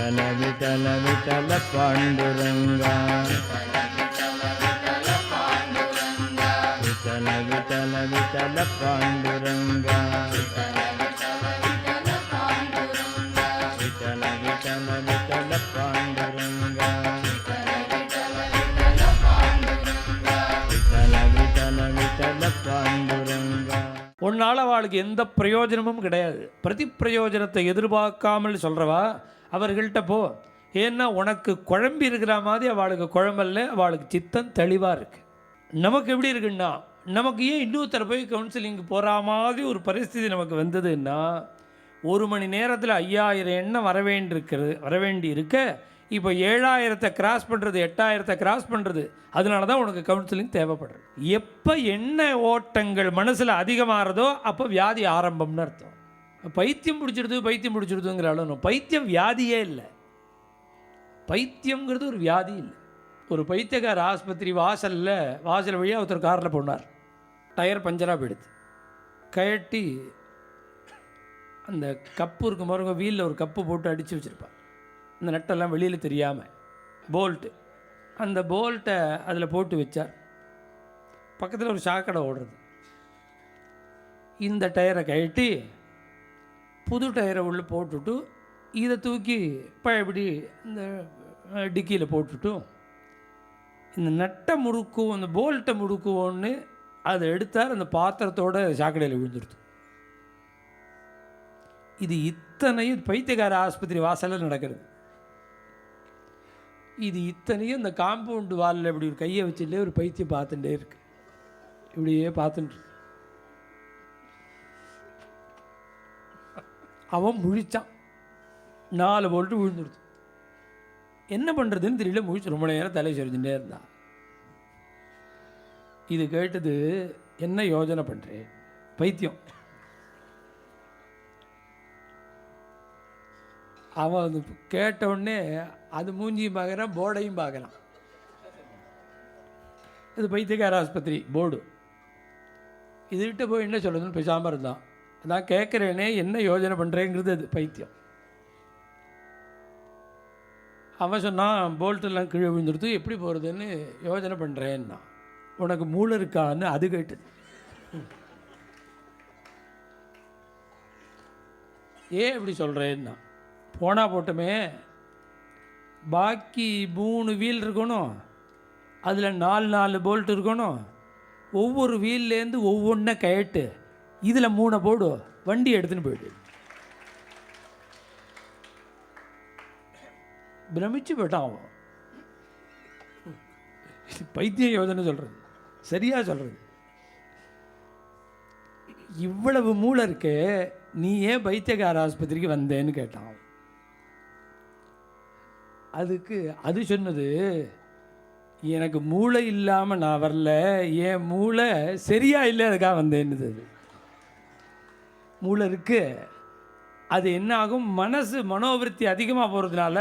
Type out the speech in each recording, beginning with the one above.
விட்டல விட்டல விட்டல பாண்டுரங்கா விட்டல விட்டல விட்டல பாண்டுரங்கா விட்டல விட்டல விட்டல பாண்டுரங்கா விட்டல விட்டல விட்டல பாண்டுரங்கா. உன்னால் அவளுக்கு எந்த பிரயோஜனமும் கிடையாது. பிரதி பிரயோஜனத்தை எதிர்பார்க்காமல் சொல்கிறவா அவர்கள்ட்ட போ. ஏன்னா உனக்கு குழம்பி இருக்கிற மாதிரி அவளுக்கு குழம்பல்ல, அவளுக்கு சித்தம் தெளிவாக இருக்குது. நமக்கு எப்படி இருக்குன்னா, நமக்கு ஏன் இன்னொருத்தர போய் கவுன்சிலிங் போகிற மாதிரி ஒரு பரிஸ்திதி நமக்கு வந்ததுன்னா, 1 மணி நேரத்தில் 5000 எண்ணம் வரவேண்டி இருக்க, இப்போ 7000 கிராஸ் பண்ணுறது, 8000 கிராஸ் பண்ணுறது. அதனால தான் உனக்கு கவுன்சிலிங் தேவைப்படுறது. எப்போ எண்ணெய் ஓட்டங்கள் மனசில் அதிகமாகிறதோ அப்போ வியாதி ஆரம்பம்னு அர்த்தம். பைத்தியம் பிடிச்சிடுதுங்கிற அளவு பைத்தியம் வியாதியே இல்லை. பைத்தியங்கிறது ஒரு வியாதி இல்லை. ஒரு பைத்தியக்கார ஆஸ்பத்திரி வாசல் வழியாக ஒருத்தர் காரில் போனார். டயர் பஞ்சராக போயிடுது. கழட்டி அந்த கப்பு இருக்கும் பாருங்க, வீலில் ஒரு கப்பு போட்டு அடித்து வச்சுருப்பான். அந்த நட்டெல்லாம் வெளியில் தெரியாமல் போல்ட்டு, அந்த போல்ட்டை அதில் போட்டு வச்சார். பக்கத்தில் ஒரு சாக்கடை ஓடுறது. இந்த டயரை கழட்டி புது டயரை உள்ளே போட்டுவிட்டு இதை தூக்கி பழையபடி இந்த டிக்கியில் போட்டுவிட்டு இந்த நட்டை முறுக்குவோம், அந்த போல்ட்டை முறுக்குவோன்னு அதை எடுத்தார். அந்த பாத்திரத்தோடு சாக்கடையில் விழுந்துடுது. இது இத்தனையும் பைத்தியக்கார ஆஸ்பத்திரி வாசலில் நடக்கிறது. இது இத்தனையும் இந்த காம்பவுண்டு வாலில் இப்படி ஒரு கையை வச்சுட்டே ஒரு பைத்தியம் பார்த்துட்டே இருக்கு. இப்படியே பார்த்துட்டு அவன் முழிச்சான். 4 போல்ட்டு விழுந்துடுது. என்ன பண்ணுறதுன்னு தெரியல. முழிச்சு ரொம்ப நேரம் தலை சொரிஞ்சுட்டே இருந்தான். இது கேட்டது, என்ன யோஜனை பண்ணுறேன் பைத்தியம். அவன் அது கேட்டவுடனே அது மூஞ்சியும் பார்க்குறான், போர்டையும் பார்க்குறான். இது பைத்தியக்கார ஆஸ்பத்திரி போர்டு. இதுகிட்ட போய் என்ன சொல்கிறதுன்னு பேசாமல் இருந்தான். அதான் கேட்குறேனே என்ன யோஜனை பண்ணுறேங்கிறது அது பைத்தியம். அவன் சொன்னான், போல்ட்டெல்லாம் கீழே விழுந்துடுத்து, எப்படி போகிறதுன்னு யோஜனை பண்ணுறேன்னா. உனக்கு மூளை இருக்கான்னு அது கேட்டது. ஏன் இப்படி சொல்கிறேன்னா, போனால் போட்டோமே, பாக்கி 3 வீல் இருக்கணும், அதில் 4 போல்ட் இருக்கணும். ஒவ்வொரு வீல்லேருந்து ஒவ்வொன்றை கயட்டு, இதில் 3 போடு, வண்டி எடுத்துன்னு போயிடு. பிரமிச்சு போயிட்டான் அவன். பைத்திய யோஜனை சொல்கிறது, சரியாக சொல்கிறது. இவ்வளவு மூளை இருக்கே, நீ ஏன் பைத்தியக்கார ஆஸ்பத்திரிக்கு வந்தேன்னு கேட்டான். அதுக்கு அது சொன்னது, எனக்கு மூளை இல்லாமல் நான் வரல, என் மூளை சரியா இல்லை, அதுக்காக வந்தேன்னுது. அது மூளை இருக்கு, அது என்ன ஆகும், மனோவிருத்தி அதிகமாக போகிறதுனால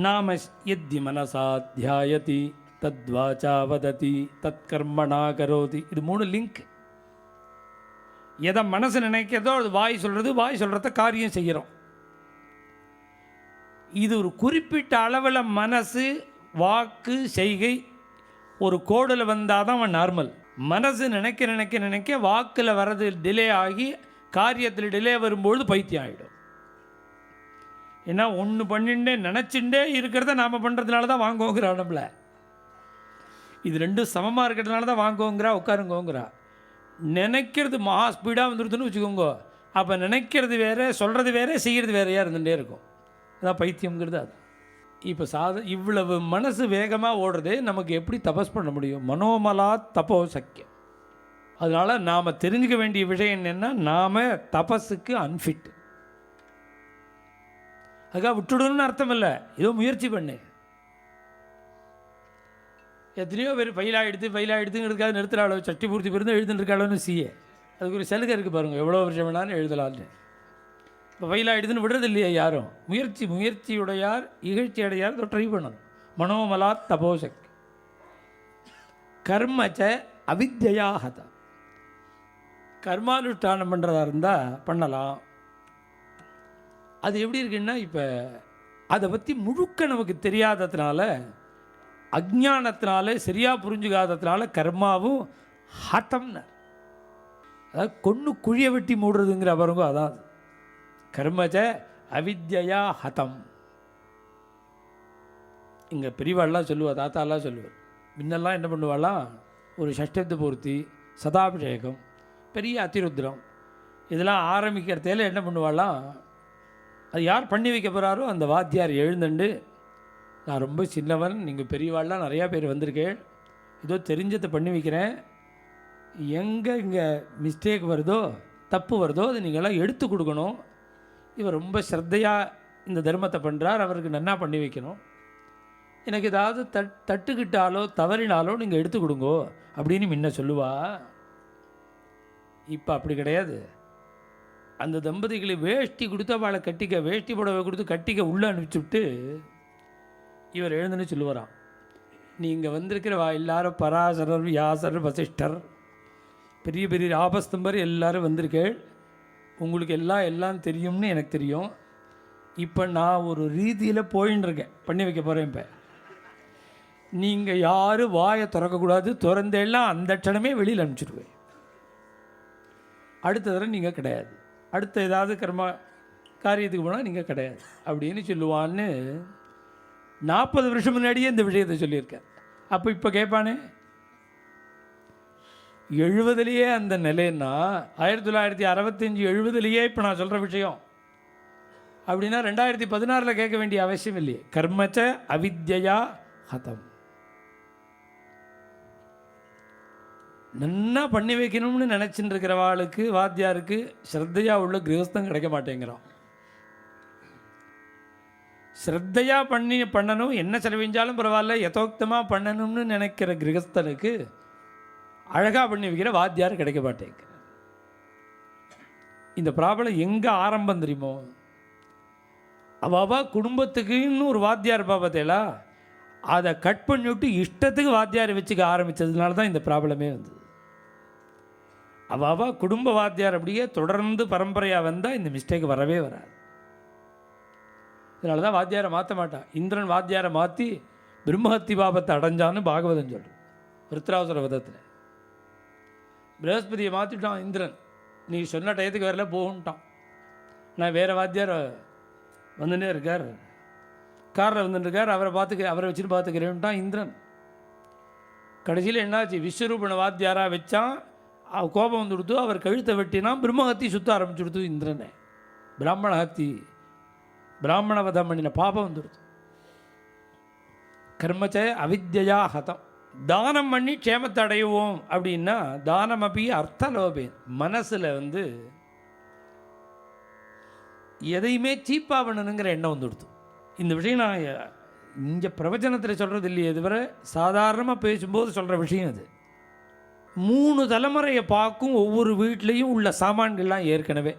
நாம யத்தி மனசா தியாயதி தத்வாச்சா வததி தற்கர்மணா கரோதி. இது 3 லிங்க். எதை மனசு நினைக்கிறதோ அது வாய் சொல்கிறது, வாய் சொல்கிறத காரியம் செய்கிறோம். இது ஒரு குறிப்பிட்ட அளவில் மனசு வாக்கு செய்கை ஒரு கோடில் வந்தால் தான் அவன் நார்மல். மனசு நினைக்க வாக்கில் வர்றது டிலே ஆகி காரியத்தில் டிலே வரும்பொழுது பைத்தியம் ஆகிடும். ஏன்னா ஒன்று பண்ணிட்டே நினச்சிண்டே இருக்கிறத நாம் பண்ணுறதுனால தான் வாங்குவோங்கிற நம்மள. இது 2 சமமாக இருக்கிறதுனால தான் வாங்குவோங்கிறா, உட்காருங்கோங்கிறா. நினைக்கிறது மகா ஸ்பீடாக வந்துடுதுன்னு வச்சுக்கோங்க. அப்போ நினைக்கிறது வேறு, சொல்கிறது வேறு, செய்கிறது வேறையாக இருந்துகிட்டே இருக்கும். அதான் பைத்தியங்கிறது. அது இப்போ இவ்வளவு மனசு வேகமாக ஓடுறது, நமக்கு எப்படி தபஸ் பண்ண முடியும்? மனோமலா தபோ சக்கியம். அதனால் நாம் தெரிஞ்சுக்க வேண்டிய விஷயம் என்னென்னா, நாம் தபஸுக்கு அன்ஃபிட். அதுக்காக விட்டுடணும்னு அர்த்தம் இல்லை, ஏதோ முயற்சி பண்ணு. எத்தனையோ பேர் ஃபெயிலாகிடுதுங்கிறதுக்காக நிறுத்துகிற சட்டி பூர்த்தி பிறந்து எழுதுன்னு சிஏ. அதுக்கு ஒரு சலுகை இருக்குது பாருங்கள், எவ்வளோ வருஷம் வேணாலும் எழுதலான்னு. இப்போ ஃபெயிலாகிடுதுன்னு விடுறது இல்லையா யாரும். முயற்சியுடையார் இகழ்ச்சி அடையார் ட்ரை பண்ணணும். மனோமலா தபோசக் கர்மச்ச அவித்யாஹத. கர்மானுஷ்டானம் பண்ணுறதா இருந்தால் பண்ணலாம். அது எப்படி இருக்குன்னா, இப்போ அதை பற்றி முழுக்க நமக்கு தெரியாததுனால, அஜ்ஞானத்தினால சரியாக புரிஞ்சுக்காததுனால கர்மாவும் ஹதம்னு, அதாவது கொன்று குழிய வெட்டி மூடுறதுங்கிற பாருங்க, அதான் கர்மஜ அவித்யா ஹதம். இங்கே பெரியவாள்லாம் சொல்லுவாள், தாத்தாலாம் சொல்லுவார், முன்னெல்லாம் என்ன பண்ணுவாள்லாம், ஒரு ஷஷ்டப்த பூர்த்தி, சதாபிஷேகம், பெரிய அத்திருத்திரம் இதெல்லாம் ஆரம்பிக்கிறதையில் என்ன பண்ணுவாள்லாம், அது யார் பண்ணி வைக்க போகிறாரோ அந்த வாத்தியார் எழுந்துண்டு, நான் ரொம்ப சின்னவன், நீங்கள் பெரியவாள்லாம் நிறையா பேர் வந்திருக்கேன், ஏதோ தெரிஞ்சதை பண்ணி வைக்கிறேன், எங்கே இங்கே மிஸ்டேக் வருதோ தப்பு வருதோ அதை நீங்கள்லாம் எடுத்து கொடுக்கணும், இவர் ரொம்ப ஸ்ரத்தையாக இந்த தர்மத்தை பண்ணுறார், அவருக்கு நன்னா பண்ணி வைக்கணும், எனக்கு ஏதாவது தட்டுக்கிட்டாலோ தவறினாலோ நீங்கள் எடுத்து கொடுங்கோ அப்படின்னு முன்ன சொல்லுவா. இப்போ அப்படி கிடையாது. அந்த தம்பதிகளை வேஷ்டி கொடுத்து அவளை கட்டிக்க, வேஷ்டி புடவை கொடுத்து கட்டிக்க உள்ளே அனுப்பிச்சுட்டு இவர் எழுந்துன்னு சொல்லுவாராம், நீங்கள் வந்திருக்கிற எல்லாரும் பராசரர், வியாசர், வசிஷ்டர், பெரிய பெரிய ஆபஸ்தம்பர் எல்லாரும் வந்திருக்கேள், உங்களுக்கு எல்லாம் தெரியும்னு எனக்கு தெரியும், இப்போ நான் ஒரு ரீதியில் போயின்னு இருக்கேன், பண்ணி வைக்க போகிறேன், இப்போ நீங்கள் யாரும் வாயை திறக்கக்கூடாது, திறந்தெல்லாம் அந்த க்ஷணமே வெளியில் அனுப்பிச்சிடுவேன், அடுத்த தடவை நீங்கள் கிடையாது, அடுத்த ஏதாவது காரியத்துக்கு போனால் நீங்கள் கிடையாது அப்படின்னு சொல்லுவான்னு 40 வருஷம் முன்னாடியே இந்த விஷயத்தை சொல்லியிருக்கேன். அப்போ இப்போ கேட்பானே 70லேயே அந்த நிலைன்னா 1965 70லேயே இப்போ நான் சொல்கிற விஷயம் அப்படின்னா 2016 கேட்க வேண்டிய அவசியம் இல்லையே. கர்மச்ச அவித்யா ஹதம். நன்னா பண்ணி வைக்கணும்னு நினச்சிட்டு இருக்கிறவாளுக்கு, வாத்தியாருக்கு ஸ்ரத்தையாக உள்ள கிரகஸ்தம் கிடைக்க மாட்டேங்கிறான். ஸ்ரத்தையாக பண்ணணும், என்ன செலவிஞ்சாலும் பரவாயில்ல, யதோக்தமாக பண்ணணும்னு நினைக்கிற கிரகஸ்தனுக்கு அழகாக பண்ணி வைக்கிற வாத்தியார் கிடைக்க மாட்டேங்கிற. இந்த ப்ராப்ளம் எங்கே ஆரம்பம் தெரியுமோ, அவள் குடும்பத்துக்குன்னு ஒரு வாத்தியார் பார்த்தேலா, அதை கட் பண்ணிவிட்டு இஷ்டத்துக்கு வாத்தியார் வச்சுக்க ஆரம்பித்ததுனால தான் இந்த ப்ராப்ளமே வந்தது. அவள் குடும்ப வாத்தியார் அப்படியே தொடர்ந்து பரம்பரையாக வந்தால் இந்த மிஸ்டேக் வரவே வராது. இதனால தான் வாத்தியாரை மாற்ற மாட்டான். இந்திரன் வாத்தியாரை மாற்றி பிரம்மஹத்தி பாபத்தை அடைஞ்சான்னு பாகவதம் சொல்கிறேன், விருத்ராசுர வதத்தில். பிரகஸ்பதியை மாற்றிட்டான் இந்திரன், நீ சொன்ன டயத்துக்கு வரல போகுன்ட்டான். நான் வேறு வாத்தியார் வந்துட்டே இருக்கார், காரில் வந்துட்டுருக்கார், அவரை வச்சுட்டு பார்த்துக்கிறேன்ட்டான் இந்திரன். கடைசியில் என்னாச்சு, விஸ்வரூபண வாத்தியாராக வச்சான், கோபம் வந்து கொடுத்து அவர் கழுத்தை வெட்டினா பிரம்மஹத்தி சுற்ற ஆரம்பிச்சு கொடுத்து இந்திரனை. பிராமண ஹத்தி, பிராமண வதம் பண்ணின பாபம் வந்துடுது. கர்மச்ச அவித்யா ஹதம். தானம் பண்ணி க்ஷேமத்தை அடையுவோம் அப்படின்னா, தானம் அப்படி அர்த்தலோபேன், மனசில் எதையுமே சீப்பாக பண்ணணுங்கிற எண்ணம் வந்துடுது. இந்த விஷயம் நான் இங்கே பிரவச்சனத்தில் சொல்கிறது இல்லையே, இதுவரை சாதாரணமாக பேசும்போது சொல்கிற விஷயம் அது. 3 தலைமுறையை பார்க்கும் ஒவ்வொரு வீட்லேயும் உள்ள சாமான்கள்லாம் ஏற்கனவே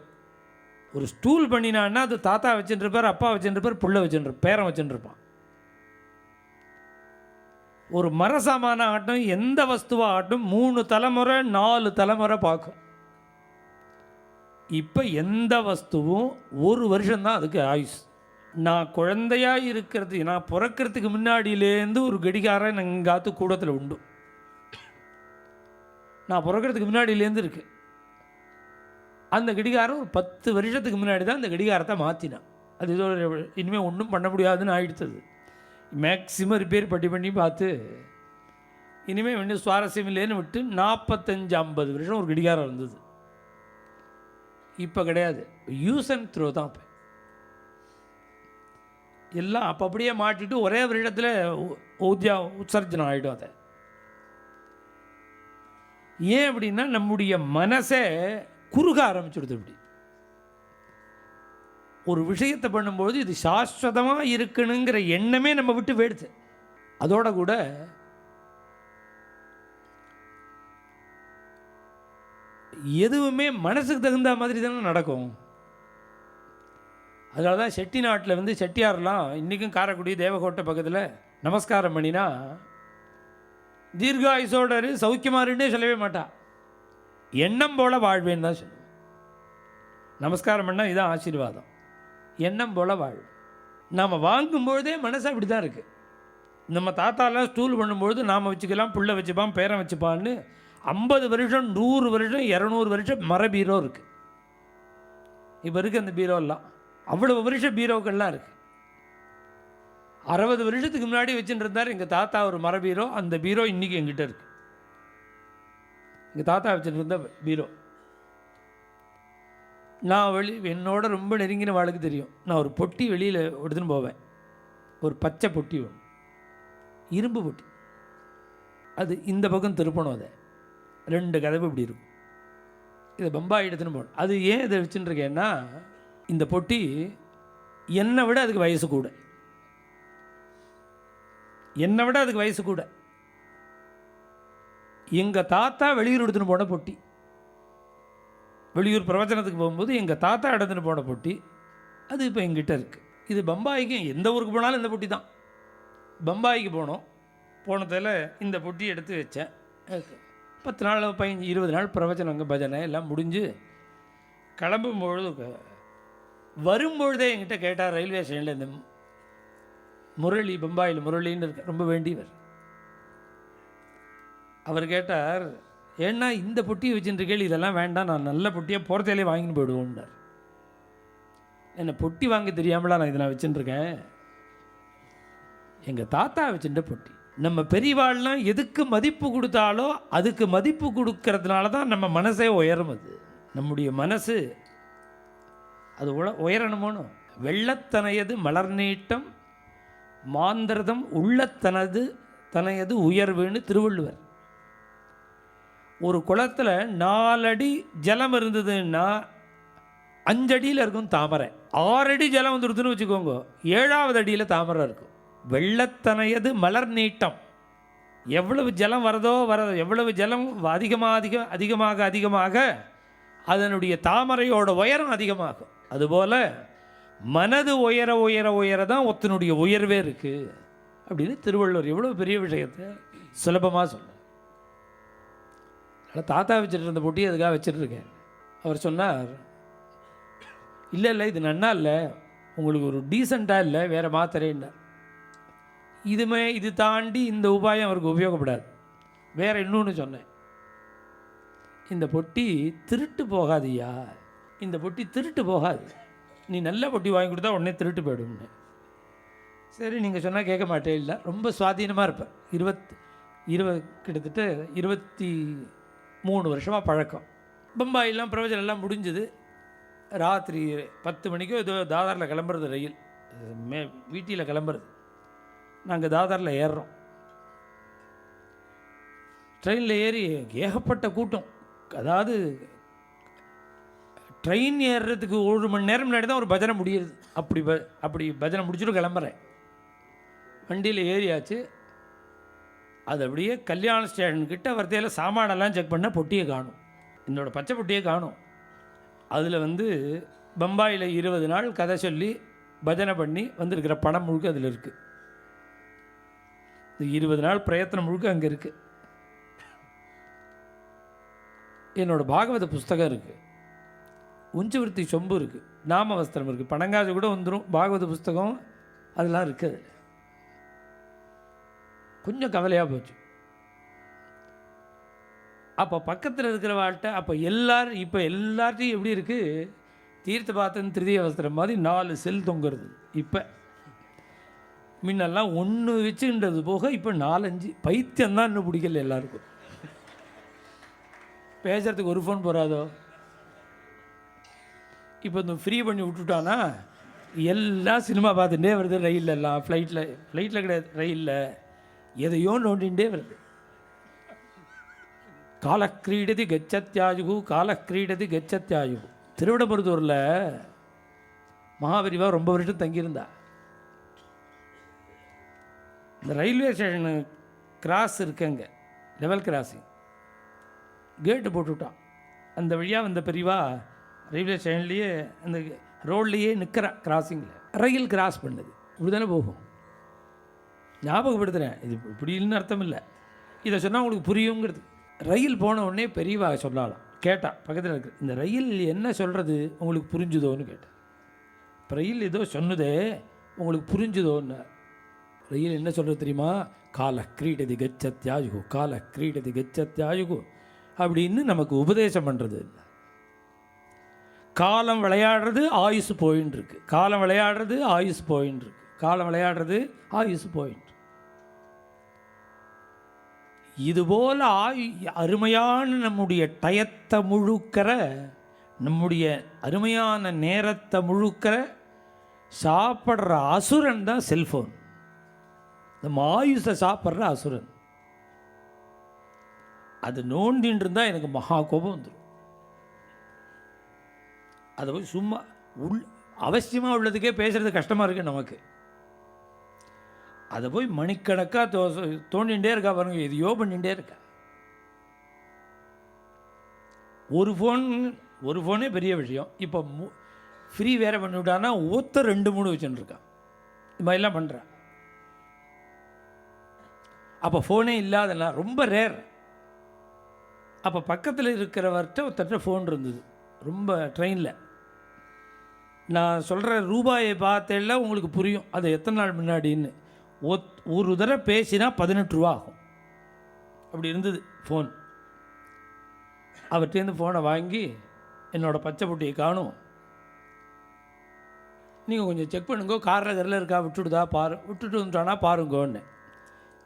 ஒரு ஸ்டூல் பண்ணினான்னா அது தாத்தா வச்சுட்டுருப்பார், அப்பா வச்சுட்டுருப்பார், புள்ள வச்சுட்டுருப்பார், பேரன் வச்சுட்டுருப்பான். ஒரு மர சாமான ஆட்டும் எந்த வஸ்துவாக ஆட்டும் 3 தலைமுறை 4 தலைமுறை பார்க்கும். இப்போ எந்த வஸ்துவும் 1 வருஷம்தான் அதுக்கு ஆயுஸ். நான் குழந்தையாக இருக்கிறது, நான் பிறக்கிறதுக்கு முன்னாடியிலேருந்து ஒரு கடிகாரம் எங்காத்து கூடத்தில் உண்டு. நான் பிறக்கிறதுக்கு முன்னாடியிலேருந்து இருக்குது அந்த கடிகாரம். ஒரு 10 வருஷத்துக்கு முன்னாடி தான் அந்த கடிகாரத்தை மாற்றினான். அது ஏதோ இனிமேல் ஒன்றும் பண்ண முடியாதுன்னு ஆகிடுத்தது. மேக்ஸிமம் ரிப்பேர் பண்ணி பார்த்து இனிமேல் ஒன்றும் சுவாரஸ்யம் இல்லைன்னு விட்டு 45-50 வருஷம் ஒரு கடிகாரம் இருந்தது. இப்போ கிடையாது, யூஸ் அண்ட் த்ரோ தான். இப்போ எல்லாம் அப்போ அப்படியே மாட்டிட்டு ஒரே வருஷத்தில் உற்சர்ஜனம் ஆகிடும். அதை ஏன் அப்படின்னா, நம்முடைய மனசை குறுக ஆரம்பிச்சுடுது. இப்படி ஒரு விஷயத்தை பண்ணும்போது இது சாஸ்வதமாக இருக்கணுங்கிற எண்ணமே நம்ம விட்டு போயிடுது. அதோட கூட எதுவுமே மனசுக்கு தகுந்த மாதிரி தானே நடக்கும். அதனால தான் செட்டி நாட்டில் செட்டியார்லாம் இன்றைக்கும் காரைக்குடி தேவகோட்டை பக்கத்தில் நமஸ்காரம் பண்ணினா தீர்காயுசோடரு சௌக்கியமாருன்னே சொல்லவே மாட்டா, எண்ணம் போல் வாழ்வேன்னு தான் சொல்லுவோம். நமஸ்காரம் பண்ணால் இதுதான் ஆசீர்வாதம். எண்ணம் போல வாழ். நாம் வாங்கும்பொழுதே மனசு அப்படி தான் இருக்குது. நம்ம தாத்தாலாம் ஸ்டூல் பண்ணும்பொழுது நாம் வச்சுக்கலாம், புள்ள வச்சுப்பான், பேரன் வச்சுப்பான்னு 50 வருஷம் 100 வருஷம் 200 வருஷம் மர பீரோ இருக்குது. இப்போ இருக்குது அந்த பீரோலாம். அவ்வளோ வருஷம் பீரோக்கள்லாம் இருக்குது. 60 வருஷத்துக்கு முன்னாடி வச்சுட்டு இருந்தார் எங்கள் தாத்தா ஒரு மர பீரோ. அந்த பீரோ இன்றைக்கி எங்கிட்ட இருக்குது. எங்கள் தாத்தா வச்சுட்டு இருந்த பீரோ. நான் என்னோட ரொம்ப நெருங்கின வாழ்க்கை தெரியும். நான் ஒரு பொட்டி வெளியில் எடுத்துன்னு போவேன். ஒரு பச்சை பொட்டி வேணும், இரும்பு பொட்டி. அது இந்த பக்கம் திருப்பணும். அதை 2 கதவு இப்படி இருக்கும். இதை பம்பாய் எடுத்துன்னு போகணும். அது ஏன் இதை வச்சுட்டுருக்கேன்னா, இந்த பொட்டி என்னை விட அதுக்கு வயசு கூட. என்னை விட அதுக்கு வயசு கூட. எங்கள் தாத்தா வெளியூர் எடுத்துன்னு போன பொட்டி. வெளியூர் பிரவச்சனத்துக்கு போகும்போது எங்கள் தாத்தா எடுத்துன்னு போன பொட்டி அது இப்போ எங்கிட்ட இருக்குது. இது பம்பாய்க்கு எந்த ஊருக்கு போனாலும் இந்த பொட்டி தான். பம்பாய்க்கு போனதில் இந்த பொட்டி எடுத்து வச்சேன். 10 நாள் 15 20 நாள் பிரவச்சனங்க பஜனை எல்லாம் முடிஞ்சு கிளம்பும்பொழுது வரும்பொழுதே என்கிட்ட கேட்டார். ரயில்வே ஸ்டேஷனில் இந்த முரளி, பம்பாயில் முரளின்னு இருக்க, ரொம்ப வேண்டியவர். அவர் கேட்டார், ஏன்னா இந்த பொட்டியை வச்சுருக்கேள், இதெல்லாம் வேண்டாம், நான் நல்ல பொட்டியாக போகிறதையிலே வாங்கின்னு போயிடுவோம்னார். என்னை பொட்டி வாங்க தெரியாமலாம் நான் இதை வச்சுட்டுருக்கேன். எங்கள் தாத்தா வச்சுட்ட பொட்டி. நம்ம பெரியவாள்லாம் எதுக்கு மதிப்பு கொடுத்தாலோ அதுக்கு மதிப்பு கொடுக்கறதுனால தான் நம்ம மனசே உயரும். அது நம்முடைய மனசு அது உயரணுமோனோ. வெள்ளத்தனையது மலர் நீட்டம் மாந்திரதம் உள்ளத்தனது உயர்வுன்னு திருவள்ளுவர். ஒரு குளத்தில் 4 அடி ஜலம் இருந்ததுன்னா 5 அடியில் இருக்கும் தாமரை. 6 அடி ஜலம் வந்துடுதுன்னு வச்சுக்கோங்க, 7ஆவது அடியில் தாமரை இருக்கும். வெள்ளத்தனையது மலர் நீட்டம். எவ்வளவு ஜலம் வரதோ எவ்வளவு ஜலம் அதிகமாக அதனுடைய தாமரையோட உயரம் அதிகமாகும். அதுபோல் மனது உயர தான் ஒத்தனுடைய உயர்வே இருக்குது அப்படின்னு திருவள்ளுவர் எவ்வளோ பெரிய விஷயத்தை சுலபமாக சொன்னார். அதனால் தாத்தா வச்சுட்டு இருந்த பொட்டி அதுக்காக வச்சுட்ருக்கேன். அவர் சொன்னார், இல்லை இது நன்னா இல்லை, உங்களுக்கு ஒரு டீசெண்டாக இல்லை, வேறு மாத்திரைன்னார். இது தாண்டி இந்த உபாயம் அவருக்கு உபயோகப்படாது. வேறு இன்னொன்று சொன்னேன், இந்த பொட்டி திருட்டு போகாதியா, இந்த பொட்டி திருட்டு போகாது, நீ நல்ல பொட்டி வாங்கி கொடுத்தா உடனே திருட்டு போய்டும்னு. சரி நீங்கள் சொன்னால் கேட்க மாட்டேன். இல்லை, ரொம்ப சுவாதீனமாக இருப்பேன். கிட்டத்தட்ட 23 வருஷமாக பழக்கம். பம்பாயெல்லாம் பிரவச்சனம் எல்லாம் முடிஞ்சது. ராத்திரி 10 மணிக்கோ ஏதோ தாதாரில் கிளம்புறது ரயில், வீட்டில் கிளம்புறது. நாங்கள் தாதாரில் ஏறுறோம். ட்ரெயினில் ஏறி ஏகப்பட்ட கூட்டம். அதாவது ட்ரெயின் ஏறுறதுக்கு 1 மணி நேரம் முன்னாடி தான் ஒரு பஜனை முடியுது. அப்படி பஜனை முடிச்சுட்டு கிளம்புறேன். வண்டியில் ஏறியாச்சு. அது அப்படியே கல்யாண ஸ்டேஷன்கிட்ட வரத்தையில் சாமானெல்லாம் செக் பண்ணால் பொட்டியை காணும். என்னோடய பச்சை பொட்டியை காணும். அதில் பம்பாயில் 20 நாள் கதை சொல்லி பஜனை பண்ணி வந்திருக்கிற பணம் முழுக்க அதில் இருக்குது. இந்த 20 நாள் பிரயத்தனம் முழுக்க அங்கே இருக்குது. என்னோடய பாகவத புஸ்தகம் இருக்குது, உஞ்சவிருத்தி சொம்பு இருக்குது, நாம வஸ்திரம் இருக்குது, பணங்காசு கூட வந்துடும், பாகவத புஸ்தகம் அதெல்லாம் இருக்குது. அதில் கொஞ்சம் கவலையாக போச்சு. அப்போ பக்கத்தில் இருக்கிற வாழ்கிட்ட இப்போ எல்லார்ட்டையும் எப்படி இருக்குது, தீர்த்த பாத்திரம் திருதிய வஸ்திரம் மாதிரி 4 செல் தொங்குறது. இப்போ முன்னெல்லாம் 1 வச்சுன்றது போக இப்போ 4-5 பைத்தியம்தான் இன்னும் பிடிக்கல எல்லாருக்கும். பேசுகிறதுக்கு ஒரு ஃபோன் போகாதோ. இப்போ இந்த ஃப்ரீ பண்ணி விட்டுட்டானா எல்லாம் சினிமா பார்த்துட்டே வருது. ரயிலில் எல்லாம் ஃப்ளைட்டில் கிடையாது, ரயிலில் எதையோ நோண்டிகிட்டே வருது. காலக்கிரீடதி கச்சத்யாயு. திருவிடம்புரத்தூரில் மகாபெரிவா ரொம்ப வருஷம் தங்கியிருந்தா. இந்த ரயில்வே ஸ்டேஷனு கிராஸ் இருக்குங்க, லெவல் கிராஸிங், கேட்டு போட்டுவிட்டான். அந்த வழியாக வந்த பெரியவா ரயில்வே ஸ்டேஷன்லேயே அந்த ரோட்லேயே நிற்கிற கிராஸிங்கில் ரயில் கிராஸ் பண்ணுது. இப்படி தானே போகும். ஞாபகப்படுத்துகிறேன், இது இப்படின்னு அர்த்தம் இல்லை, இதை சொன்னால் உங்களுக்கு புரியுங்கிறது. ரயில் போன உடனே பெரியவா சொல்லலாம் கேட்டா, பக்கத்தில் இருக்கு, இந்த ரயில் என்ன சொல்கிறது உங்களுக்கு புரிஞ்சுதோன்னு கேட்டேன். ரயில் ஏதோ சொன்னதே உங்களுக்கு புரிஞ்சுதோன்னு. ரயில் என்ன சொல்கிறது தெரியுமா? கால கிரீடதி கச்சத்யாயுகு, கால கிரீடதி கச்சத்யாயுகு அப்படின்னு நமக்கு உபதேசம் பண்ணுறது. காலம் விளையாடுறது ஆயுசு போயின்னு இருக்கு, காலம் விளையாடுறது ஆயுசு போயின்னு இருக்கு, காலம் விளையாடுறது ஆயுசு போயின்னு. இதுபோல் அருமையான நம்முடைய டயத்தை முழுக்கிற, நம்முடைய அருமையான நேரத்தை முழுக்கிற சாப்பிட்ற அசுரன் தான் செல்ஃபோன். நம்ம ஆயுசை சாப்பிட்ற அசுரன். அது நோண்டின்னு இருந்தால் எனக்கு மகா கோபம் வந்துடும். அதை போய் சும்மா அவசியமாக உள்ளதுக்கே பேசுகிறது கஷ்டமாக இருக்குது நமக்கு. அதை போய் மணிக்கணக்காக தோண்டிகிட்டே இருக்கா பாருங்க, எதையோ பண்ணிகிட்டே இருக்கா. ஒரு ஃபோனே பெரிய விஷயம். இப்போ ஃப்ரீ வேறு பண்ணிவிட்டான்னா ஒருத்தர் 2-3 வச்சுருக்கான். இது மாதிரிலாம் பண்ணுறான். அப்போ ஃபோனே இல்லாதனா ரொம்ப ரேர். அப்போ பக்கத்தில் இருக்கிறவர்கிட்ட ஒருத்தட்ட ஃபோன் இருந்தது, ரொம்ப ட்ரெயினில். நான் சொல்கிற ரூபாயை பார்த்தேன்னா உங்களுக்கு புரியும் அது எத்தனை நாள் முன்னாடின்னு. ஒரு தடவை பேசினா 18 ரூபா ஆகும், அப்படி இருந்தது ஃபோன். அவர்கிட்டேருந்து ஃபோனை வாங்கி என்னோடய பச்சை புட்டியை காணும், நீங்கள் கொஞ்சம் செக் பண்ணுங்கோ, காரில் கரில் இருக்கா, விட்டுடுதா விட்டுட்டு வந்துட்டானா பாருங்கோன்னு.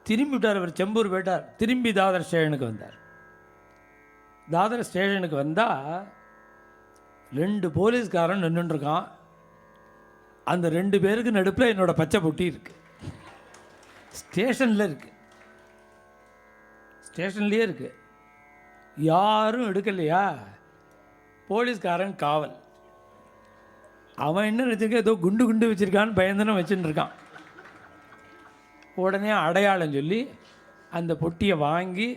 திரும்பி விட்டார். அவர் செம்பூர் போயிட்டார். திரும்பி தாதர் ஸ்டேஷனுக்கு வந்தார். தாதர் ஸ்டேஷனுக்கு வந்தால் 2 போலீஸ்காரன் நின்றுட்டுருக்கான். அந்த 2 பேருக்கு நடுப்பில் என்னோடய பச்சை பொட்டி இருக்குது. ஸ்டேஷனில் இருக்குது, ஸ்டேஷன்லேயே இருக்குது. யாரும் எடுக்கலையா? போலீஸ்காரன் காவல். அவன் என்ன நினச்சிருக்க, ஏதோ குண்டு வச்சுருக்கான்னு பயந்துன்னு வச்சுட்டு இருக்கான். உடனே அடையாளம் சொல்லி அந்த பொட்டியை வாங்கி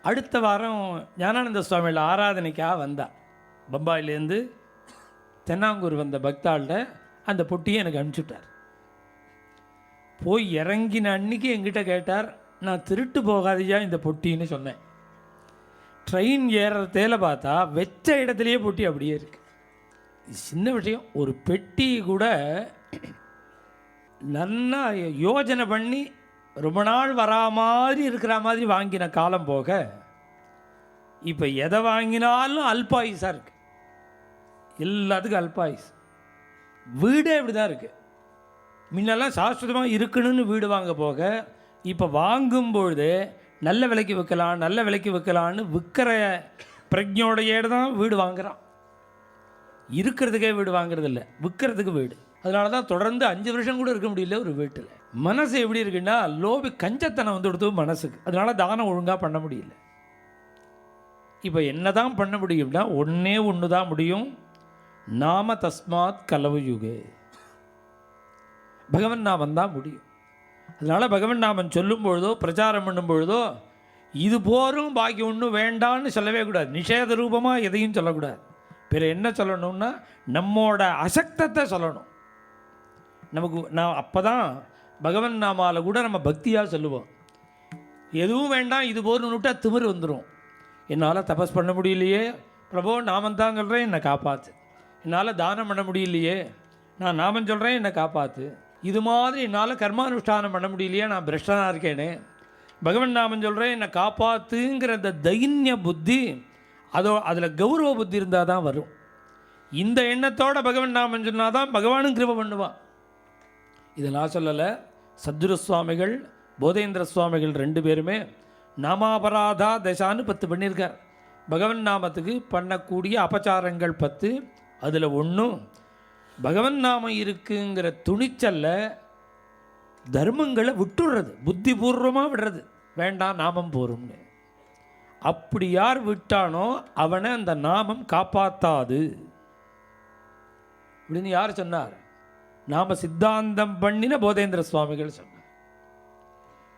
அடுத்த வாரம் ஞானானந்த சுவாமியில் ஆராதனைக்காக வந்தாள். பம்பாயிலேருந்து தென்னாங்கூர் வந்த பக்தாள்கிட்ட அந்த பொட்டியை எனக்கு அனுப்பிச்சுட்டார். போய் இறங்கின அன்றைக்கி என்கிட்ட கேட்டார், நான் திருட்டு போகாதையா இந்த பொட்டின்னு சொன்னேன். ட்ரெயின் ஏறுறதேல பார்த்தா வெச்ச இடத்துலையே பொட்டி அப்படியே இருக்குது. சின்ன விஷயம். ஒரு பெட்டி கூட நல்லா யோஜனை பண்ணி ரொம்ப நாள் வரா மாதிரி இருக்கிற மாதிரி வாங்கின காலம் போக இப்போ எதை வாங்கினாலும் அல்பாயுஸாக இருக்குது. எல்லாத்துக்கும் அல்பாயுஸ். வீடே இப்படி தான் இருக்குது. முன்னெல்லாம் சாஸ்வதமாக இருக்கணும்னு வீடு வாங்க போக இப்போ வாங்கும்பொழுது நல்ல விலைக்கு விற்கலாம், நல்ல விலைக்கு விற்கலான்னு விற்கிற பிரஜையோடையே தான் வீடு வாங்குகிறான். இருக்கிறதுக்கே வீடு வாங்குறது இல்லை, விற்கிறதுக்கு வீடு. அதனால தான் தொடர்ந்து 5 வருஷம் கூட இருக்க முடியல ஒரு வீட்டில். மனசு எப்படி இருக்குன்னா லோபி கஞ்சத்தனம் வந்து கொடுத்து மனசுக்கு. அதனால தானம் ஒழுங்காக பண்ண முடியல. இப்போ என்ன தான் பண்ண முடியும்னா ஒன்று தான் முடியும். நாம தஸ்மாத் கலவு யுகே, பகவன் நாமம் தான் முடியும். அதனால் பகவன் நாமம் சொல்லும் பொழுதோ பிரச்சாரம் பண்ணும் பொழுதோ இது போரும் பாக்கி ஒன்றும் வேண்டான்னு சொல்லவே கூடாது. நிஷேத ரூபமாக எதையும் சொல்லக்கூடாது. பிற என்ன சொல்லணும்னா நம்மோட அசக்தத்தை சொல்லணும். நான் அப்போ தான் பகவன் நாமாவில் கூட நம்ம பக்தியாக சொல்லுவோம். எதுவும் வேண்டாம் இது போர்னு விட்டால் திமிர் வந்துடும். என்னால் தபஸ் பண்ண முடியலையே பிரபோ, நாமம் தான் சொல்கிறேன் என்னை காப்பாற்று. என்னால் தானம் பண்ண முடியலையே, நான் நாமம் சொல்கிறேன் என்னை காப்பாற்று. இது மாதிரி என்னால் கர்மானுஷ்டானம் பண்ண முடியலையே, நான் பிரஷ்டனாக இருக்கேனே, பகவன் நாமம் சொல்கிறேன் என்னை காப்பாற்றுங்கிற அந்த தைன்ய புத்தி, அதில் கௌரவ புத்தி இருந்தால் தான் வரும். இந்த எண்ணத்தோடு பகவன் நாமம் சொன்னால் தான் பகவானும் கிருபை பண்ணுவான். இதை நான் சொல்லலை, சத்குரு சுவாமிகள் போதேந்திர சுவாமிகள் 2 பேருமே நாமாபராதா தசான்னு 10 பண்ணியிருக்கார். பகவன் நாமத்துக்கு பண்ணக்கூடிய அபச்சாரங்கள் 10. அதில் 1 பகவன் நாமம் இருக்குங்கிற துணிச்சல்ல தர்மங்களை விட்டுடுறது, புத்திபூர்வமாக விடுறது. வேண்டாம் நாமம் போரும்னு. அப்படி யார் விட்டானோ அவனை அந்த நாமம் காப்பாற்றாது அப்படின்னு யார் சொன்னார்? நாம சித்தாந்தம் பண்ணின போதேந்திர சுவாமிகள் சொன்னார்.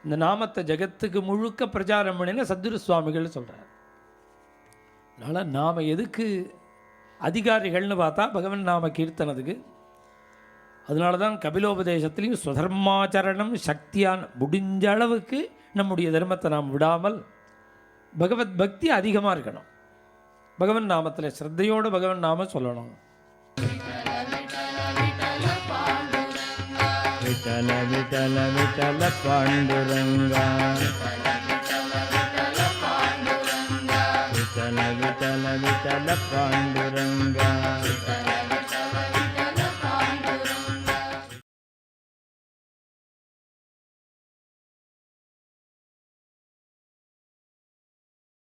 இந்த நாமத்தை ஜகத்துக்கு முழுக்க பிரச்சாரம் பண்ணின சத்குரு சுவாமிகள் சொல்கிறார். அதனால் நாம் எதுக்கு அதிகாரிகள்னு பார்த்தா பகவன் நாம கீர்த்தனத்துக்கு. அதனால தான் கபிலோபதேசத்துலேயும் சுதர்மாச்சரணம் சக்தியான் முடிஞ்ச அளவுக்கு நம்முடைய தர்மத்தை நாம் விடாமல் பகவத் பக்தி அதிகமாக இருக்கணும். பகவன் நாமத்தில் ஸ்ரத்தையோடு பகவன் நாம சொல்லணும். விட்டல விட்டல விட்டல பாண்டுரங்கா விட்டல விட்டல விட்டல பாண்டுரங்கா